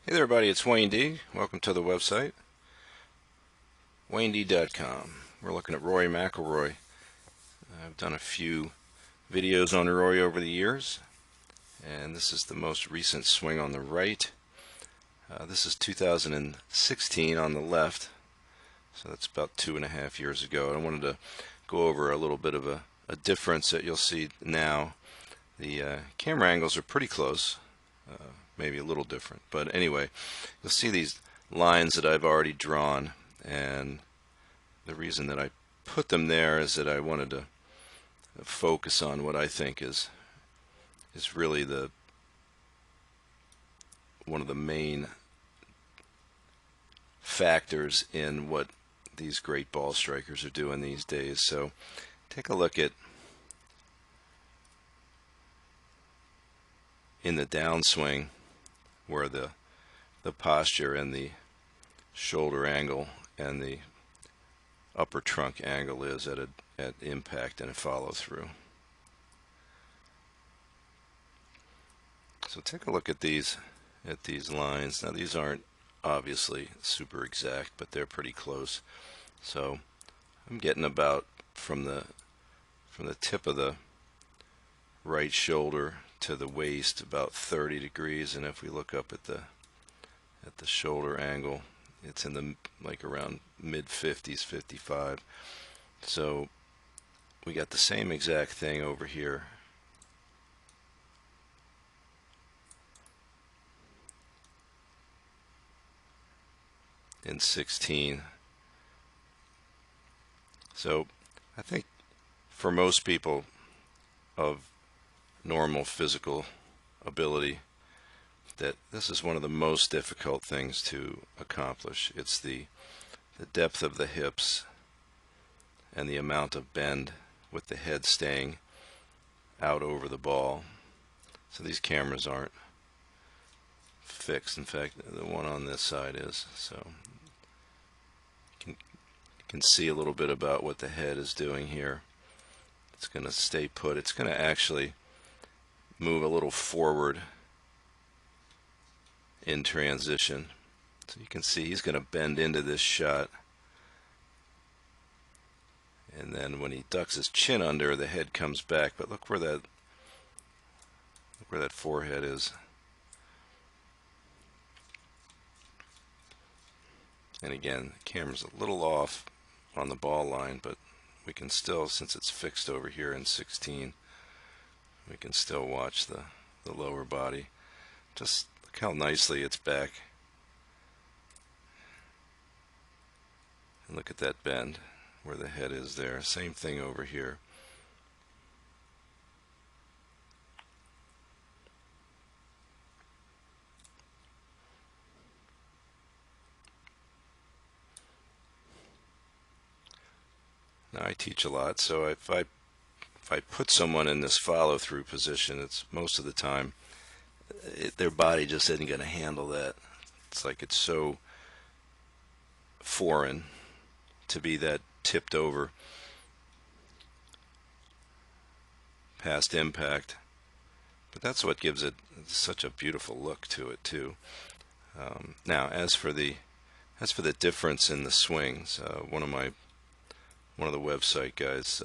Hey there everybody, it's Wayne D. Welcome to the website, WayneD.com. We're looking at Rory McIlroy. I've done a few videos on Rory over the years, and this is the most recent swing on the right. This is 2016 on the left, so that's about 2.5 years ago. I wanted to go over a little bit of a difference that you'll see now. The camera angles are pretty close. Maybe a little different, but anyway, you'll see these lines that I've already drawn, and the reason that I put them there is that I wanted to focus on what I think is really one of the main factors in what these great ball strikers are doing these days. So take a look at in the downswing where the posture and the shoulder angle and the upper trunk angle is at impact and a follow through. So take a look at these lines. Now these aren't obviously super exact, but they're pretty close. So I'm getting about from the tip of the right shoulder to the waist about 30 degrees, and if we look up at the shoulder angle, it's in the like around mid 50s, 55. So we got the same exact thing over here. In 16. So I think for most people of normal physical ability that this is one of the most difficult things to accomplish. It's the depth of the hips and the amount of bend with the head staying out over the ball. So these cameras aren't fixed. In fact, the one on this side is. So you can see a little bit about what the head is doing here. It's going to stay put. It's going to actually move a little forward in transition. So you can see he's going to bend into this shot, and then when he ducks his chin under, the head comes back. But look where that forehead is. And again, the camera's a little off on the ball line, but we can still, since it's fixed over here in 16, we can still watch the lower body. Just look how nicely it's back. And look at that bend where the head is there. Same thing over here. Now I teach a lot, so if I put someone in this follow-through position, it's most of the time their body just isn't going to handle that. It's like it's so foreign to be that tipped over past impact. But that's what gives it such a beautiful look to it too. Now, as for the difference in the swings, one of the website guys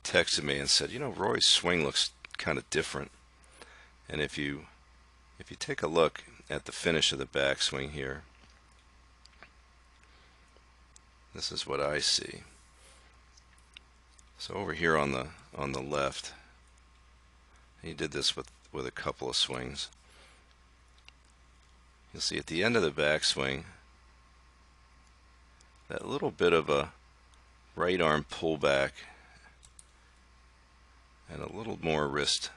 texted me and said, Roy's swing looks kind of different. And if you take a look at the finish of the backswing here, this is what I see. So over here on the left, he did this with a couple of swings. You'll see at the end of the backswing that little bit of a right arm pullback and a little more wrist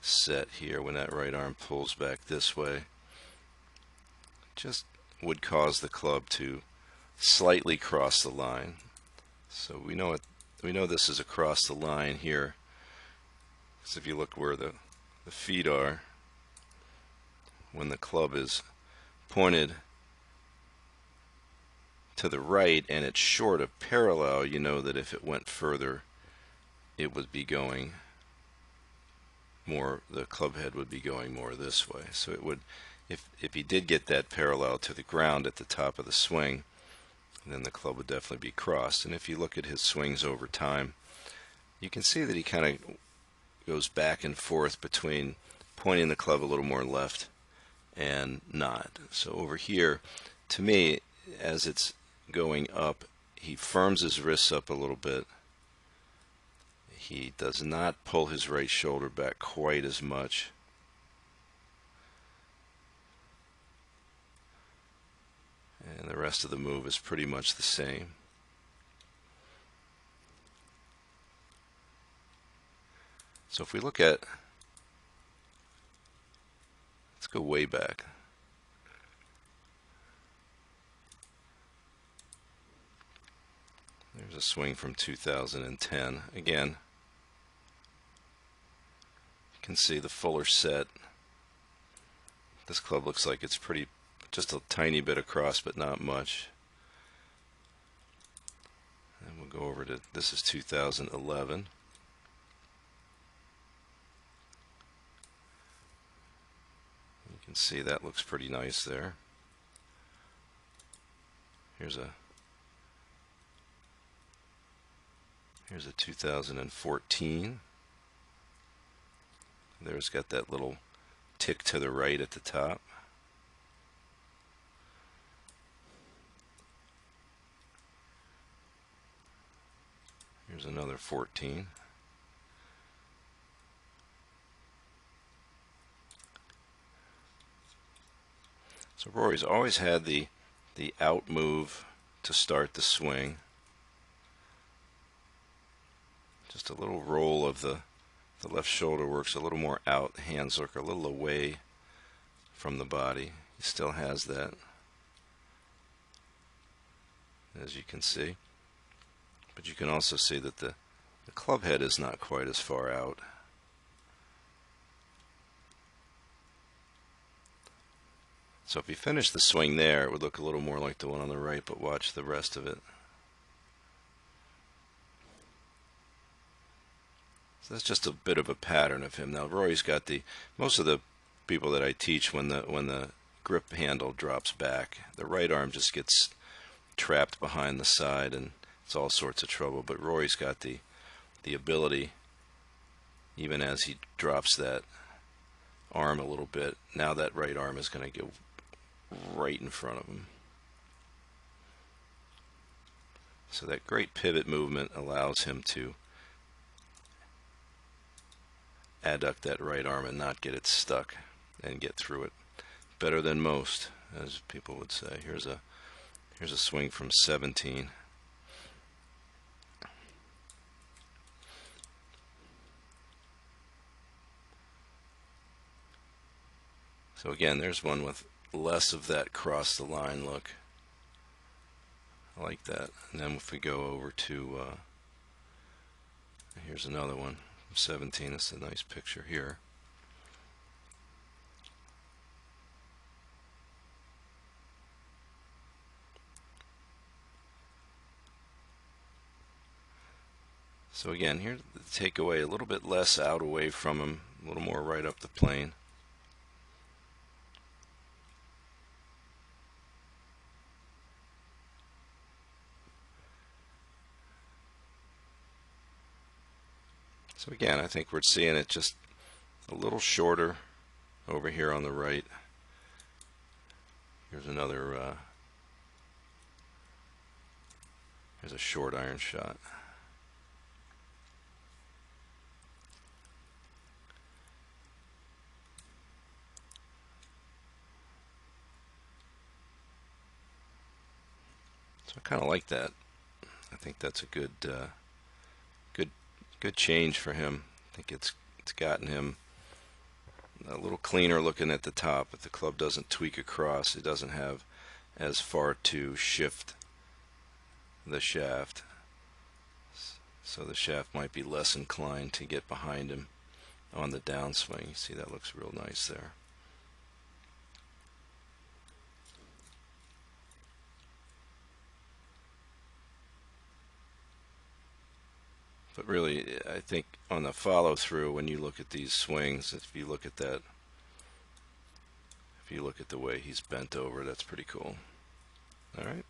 set here when that right arm pulls back this way. Just would cause the club to slightly cross the line. So we know this is across the line here. So if you look where the feet are, when the club is pointed to the right and it's short of parallel, you know that if it went further, it would be going more, the club head would be going more this way. So it would if he did get that parallel to the ground at the top of the swing, then the club would definitely be crossed. And if you look at his swings over time, you can see that he kind of goes back and forth between pointing the club a little more left and not. So over here, to me, as it's going up, he firms his wrists up a little bit. He does not pull his right shoulder back quite as much. And the rest of the move is pretty much the same. So if we look at, let's go way back. There's a swing from 2010. Again, you can see the fuller set. This club looks like it's pretty, just a tiny bit across, but not much. And we'll go over to, this is 2011. You can see that looks pretty nice there. Here's a 2014. There's got that little tick to the right at the top. Here's another 14. So Rory's always had the out move to start the swing. Just a little roll of the left shoulder works a little more out, hands look a little away from the body. He still has that, as you can see. But you can also see that the club head is not quite as far out. So if you finish the swing there, it would look a little more like the one on the right, but watch the rest of it. So that's just a bit of a pattern of him. Now Rory's got most of the people that I teach, when the grip handle drops back, the right arm just gets trapped behind the side and it's all sorts of trouble. But Rory's got the ability, even as he drops that arm a little bit, now that right arm is going to go right in front of him. So that great pivot movement allows him to adduct that right arm and not get it stuck and get through it better than most, as people would say. Here's a swing from 17. So again, there's one with less of that cross the line look. I like that. And then if we go over to, here's another one from 17. This is a nice picture here. So again, here's the takeaway, a little bit less out away from him, a little more right up the plane. So again, I think we're seeing it just a little shorter over here on the right. Here's another, here's a short iron shot. So I kind of like that. I think that's a good change for him. I think it's gotten him a little cleaner looking at the top. If the club doesn't tweak across, it doesn't have as far to shift the shaft. So the shaft might be less inclined to get behind him on the downswing. You see, that looks real nice there. But really, I think on the follow through, when you look at these swings, if you look at If you look at the way he's bent over, that's pretty cool. All right.